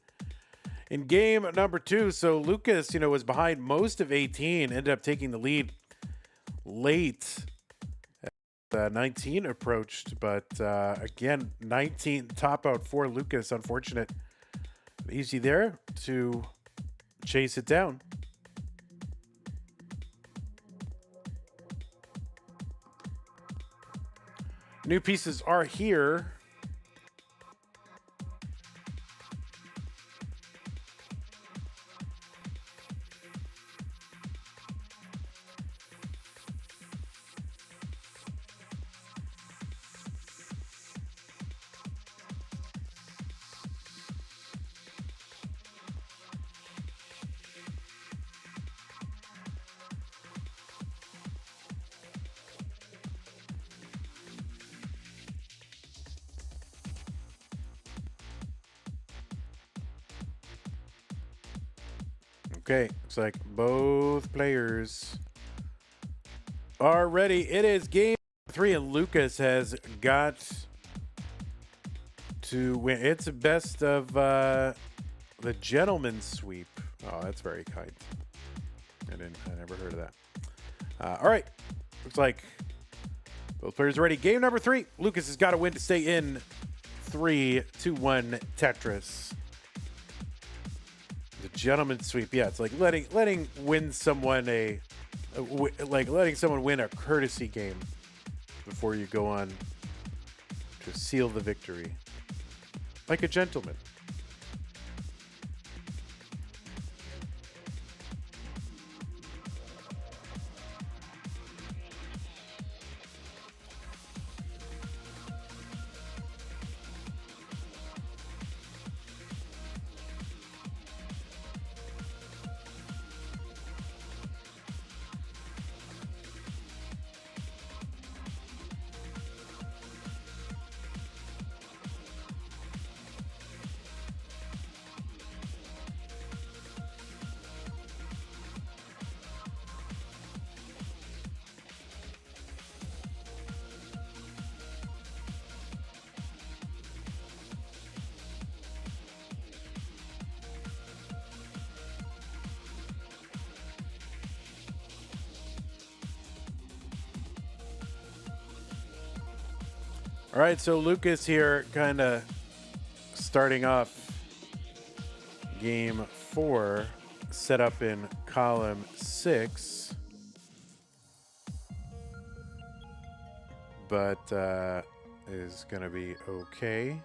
in game number 2. So Lucas, was behind most of 18, ended up taking the lead late as 19 approached. But again, 19 top out for Lucas. Unfortunate. Easy there to chase it down. New pieces are here. Okay, looks like both players are ready. It is game 3, and Lucas has got to win. It's the best of the gentleman's sweep. Oh, that's very kind. I never heard of that. All right, looks like both players are ready. Game number 3. Lucas has got to win to stay in. 3, 2, 1 Tetris. The gentleman's sweep. Yeah, it's like letting win someone letting someone win a courtesy game before you go on to seal the victory, like a gentleman. All right, so Lucas here kind of starting off game 4, set up in column 6. But is going to be okay.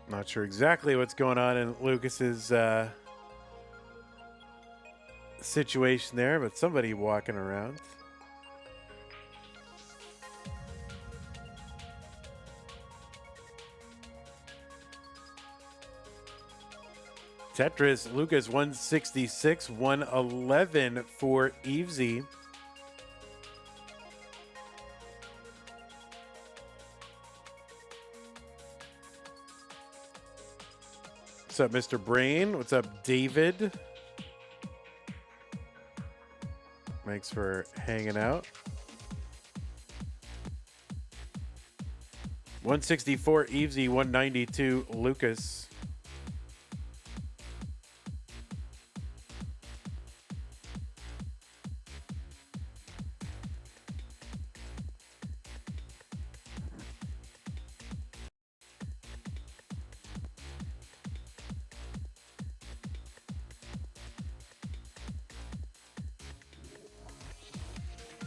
Not sure exactly what's going on in Lucas's situation there, but somebody walking around. Tetris, Lucas 166, 111 for Evesy. What's up, Mr. Brain? What's up, David? Thanks for hanging out. 164 Evesy, 192 Lucas.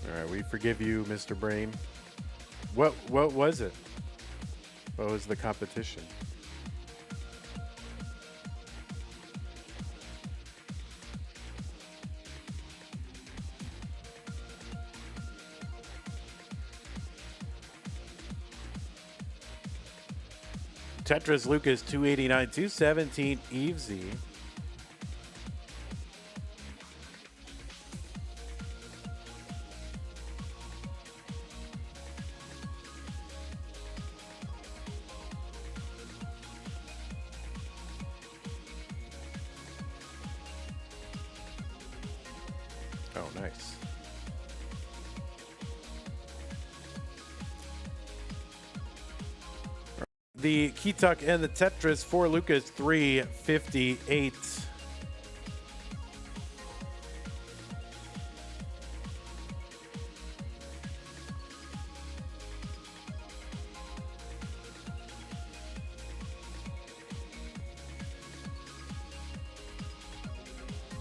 All right, we forgive you, Mr. Brain. What was it? What was the competition? Tetris Lucas 289, 217 Evesy. Oh, nice. The Keytuck and the Tetris for Lucas 358.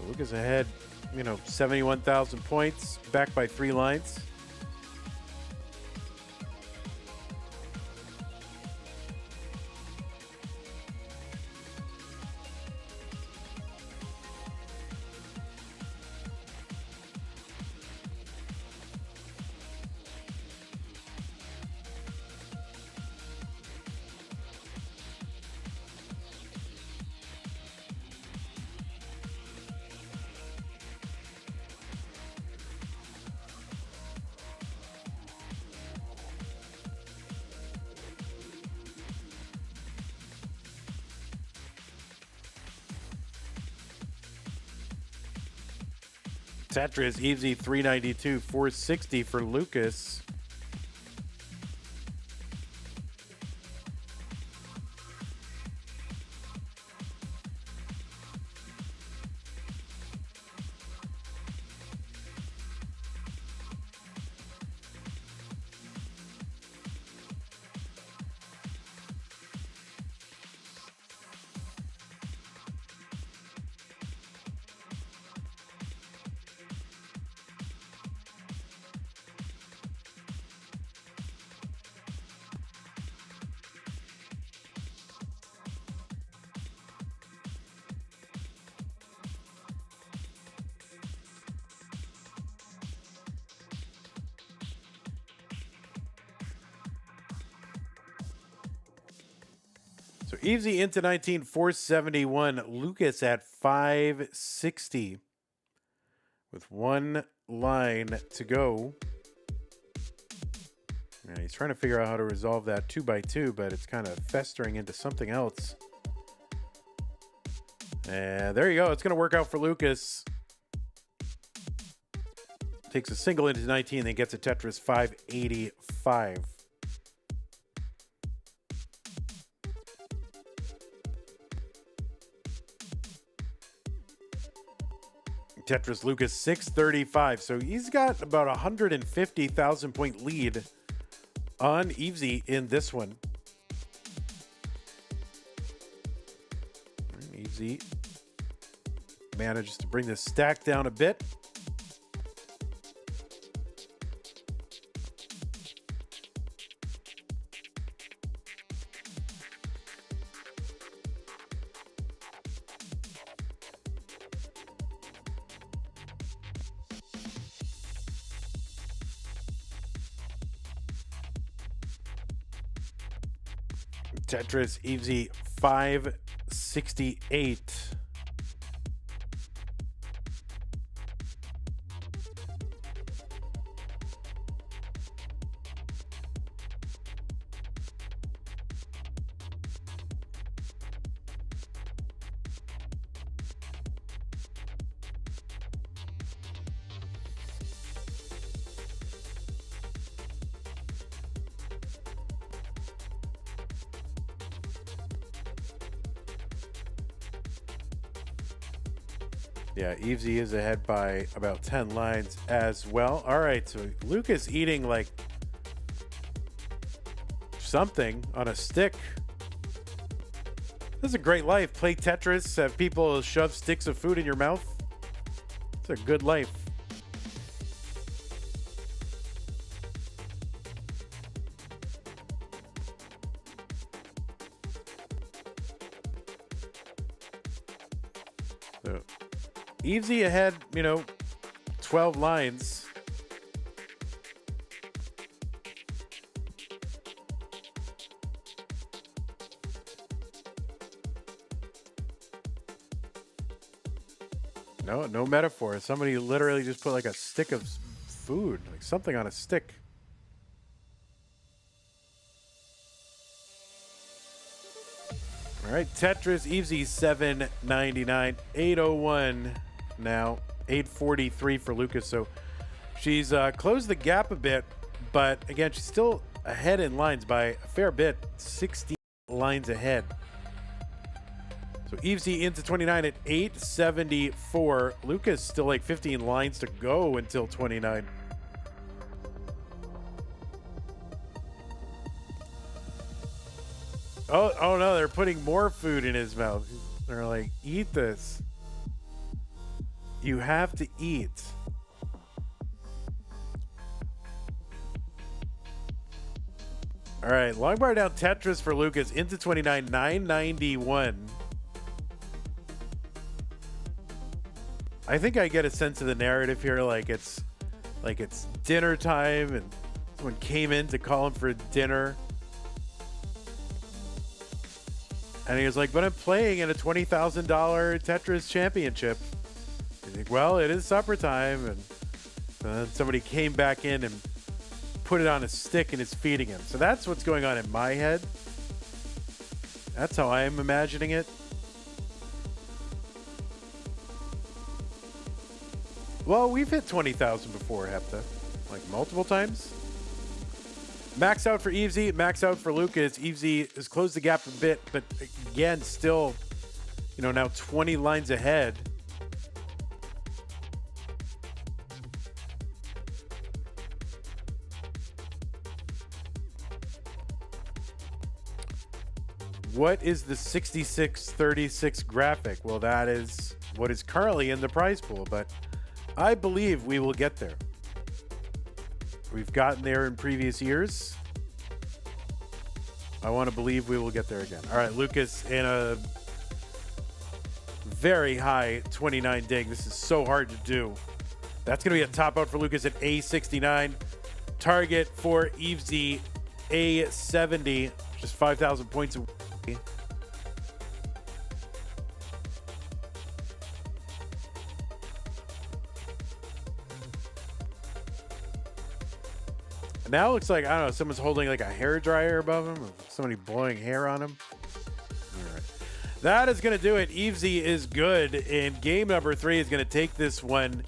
Lucas ahead, 71,000 points, back by 3 lines. Tetris, Evesy 392, 460 for Lucas. So Evesy into 19, 471. Lucas at 560 with 1 line to go. And he's trying to figure out how to resolve that 2x2, but it's kind of festering into something else. And there you go. It's going to work out for Lucas. Takes a single into 19, then gets a Tetris 585. Tetris Lucas 635. So he's got about 150,000 point lead on Evesy in this one. Evesy manages to bring the stack down a bit. Tetris, Evesy 568. Yeah, Evesy is ahead by about 10 lines as well. All right, so Lucas eating like something on a stick. This is a great life. Play Tetris, have people shove sticks of food in your mouth. It's a good life. So Evesy ahead, 12 lines. No metaphor. Somebody literally just put like a stick of food, like something on a stick. All right, Tetris, Evesy 799, 801 now, 843 for Lucas. So she's closed the gap a bit, but again, she's still ahead in lines by a fair bit, 60 lines ahead. So Evesy into 29 at 874. Lucas still like 15 lines to go until 29. Oh no, they're putting more food in his mouth. They're like, eat this. You have to eat. All right, long bar down Tetris for Lucas into 29, 991. I think I get a sense of the narrative here, like it's dinner time and someone came in to call him for dinner. And he was like, but I'm playing in a $20,000 Tetris championship. He's like, well, it is supper time. And then somebody came back in and put it on a stick and is feeding him. So that's what's going on in my head. That's how I am imagining it. Well, we've hit 20,000 before, Hepta. Like multiple times. Max out for Evesy, max out for Lucas. Evesy has closed the gap a bit, but again, still, now 20 lines ahead. What is the 6636 graphic? Well, that is what is currently in the prize pool, but I believe we will get there. We've gotten there in previous years. I want to believe we will get there again. All right, Lucas in a very high 29 dig. This is so hard to do. That's going to be a top out for Lucas at A69. Target for Evesy, A70. Just 5,000 points away. Now it looks like, I don't know, someone's holding like a hair dryer above him, or somebody blowing hair on him. All right. That is going to do it. Evesy is good, and game number 3 is going to take this one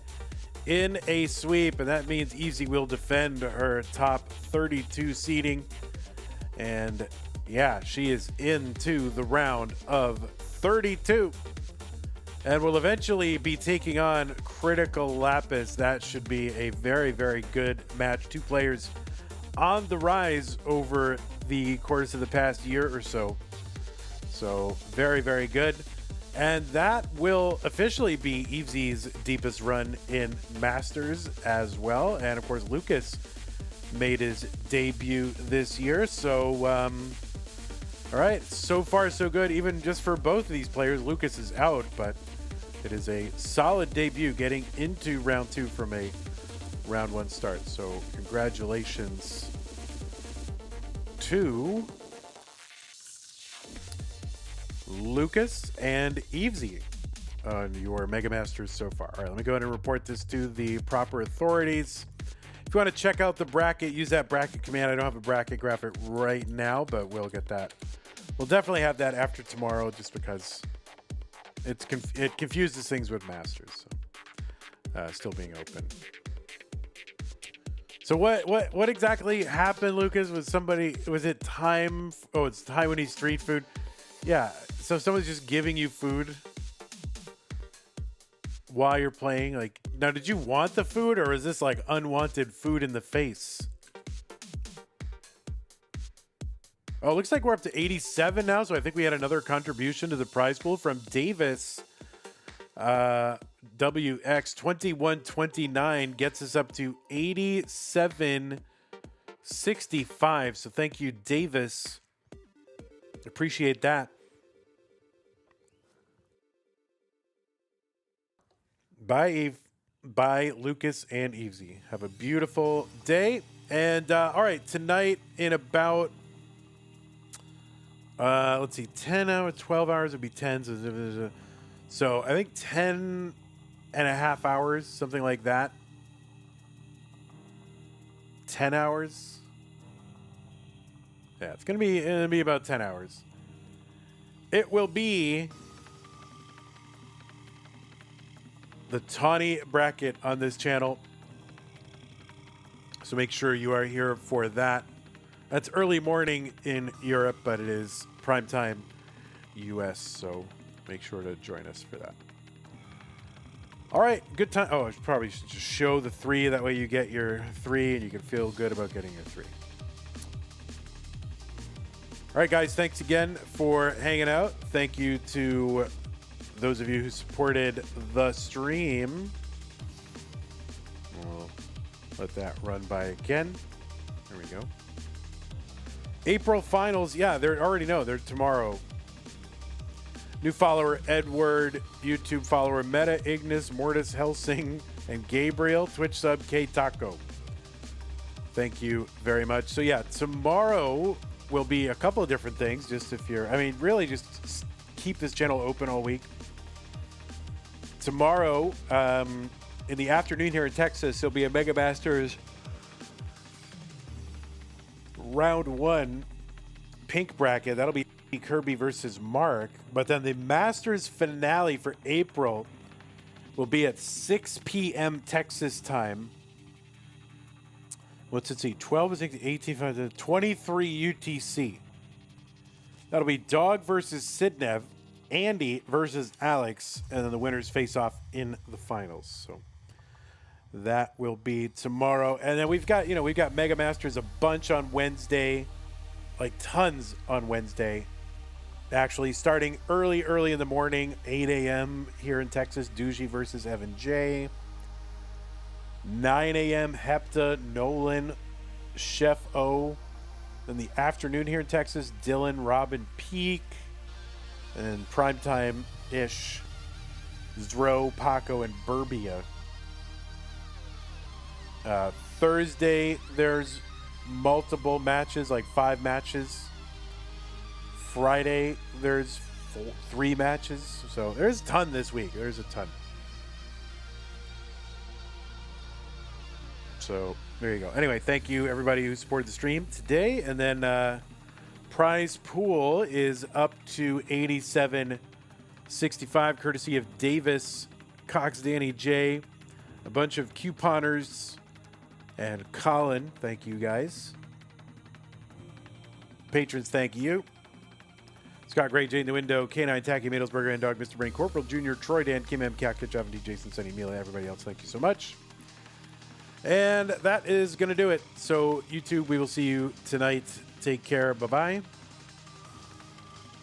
in a sweep, and that means Evesy will defend her top 32 seeding. And yeah, she is into the round of 32. And will eventually be taking on Critical Lapis. That should be a very, very good match. Two players on the rise over the course of the past year or so. So very, very good. And that will officially be Evesy's deepest run in Masters as well. And of course, Lucas made his debut this year. So, all right, so far so good. Even just for both of these players, Lucas is out, but it is a solid debut getting into round 2 from a round 1 start. So congratulations to Lucas and Evesy on your Mega Masters so far. All right, let me go ahead and report this to the proper authorities. If you want to check out the bracket, use that bracket command. I don't have a bracket graphic right now, but we'll get that. We'll definitely have that after tomorrow, just because it confuses things with Masters. So, still being open. So what exactly happened, Lucas? Was it time? Oh, it's Taiwanese street food. Yeah. So someone's just giving you food while you're playing. Like, now, did you want the food, or is this like unwanted food in the face? Oh, it looks like we're up to 87 now. So I think we had another contribution to the prize pool from Davis. WX2129 gets us up to 87.65. So thank you, Davis. Appreciate that. Bye, Eve. Bye, Lucas and Evesy. Have a beautiful day. And all right, tonight in about let's see, 10 hours, 12 hours would be 10. So I think 10 and a half hours, something like that. 10 hours. Yeah, it's gonna be about 10 hours. It will be the Tawny bracket on this channel. So make sure you are here for that. That's early morning in Europe, but it is prime time US, so make sure to join us for that. All right, good time. Oh, I probably should just show the 3. That way you get your 3 and you can feel good about getting your 3. All right, guys, thanks again for hanging out. Thank you to those of you who supported the stream. We'll let that run by again. There we go. April finals. Yeah, they already know. They're tomorrow. New follower, Edward. YouTube follower, Meta, Ignis, Mortis, Helsing, and Gabriel. Twitch sub, K Taco. Thank you very much. So, yeah, tomorrow will be a couple of different things. Just if you're, I mean, really just keep this channel open all week. Tomorrow, in the afternoon here in Texas, there'll be a Mega Masters round 1 pink bracket. That'll be Kirby versus Mark. But then the Masters finale for April will be at 6 p.m. Texas time. What's it see? 12, 16, 18, 23 UTC. That'll be Dog versus Sidnev, Andy versus Alex, and then the winners face off in the finals. So that will be tomorrow. And then we've got Mega Masters a bunch on Wednesday, like tons on Wednesday. Actually, starting early in the morning, 8 a.m. here in Texas, Doogie versus Evan J. 9 a.m. Hepta, Nolan, Chef O. Then the afternoon here in Texas, Dylan, Robin, Peak. And primetime-ish, Zro, Paco, and Burbia. Thursday, there's multiple matches, like 5 matches. Friday, there's 3 matches. So there's a ton this week. There's a ton. So there you go. Anyway, thank you, everybody who supported the stream today. And then prize pool is up to 87.65, courtesy of Davis, Cox, Danny J, a bunch of couponers, and Colin. Thank you, guys. Patrons, thank you. Scott Gray, Jane the Window, K9, Tacky, Middlesburger, and Dog, Mr. Brain, Corporal Jr., Troy, Dan, Kim M, Cat, Kitch, D, Jason, Sunny, Mila, everybody else, thank you so much. And that is going to do it. So, YouTube, we will see you tonight. Take care. Bye-bye.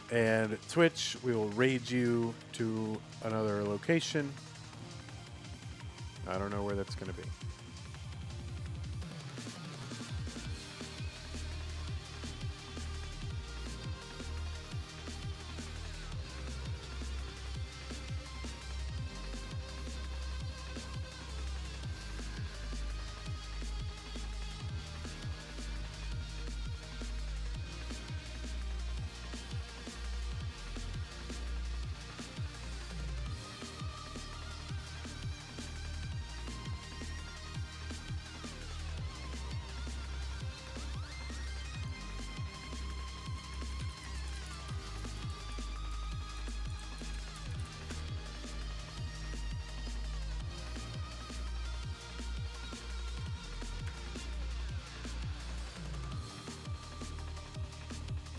And Twitch, we will raid you to another location. I don't know where that's going to be.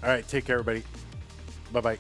All right, take care, everybody. Bye bye.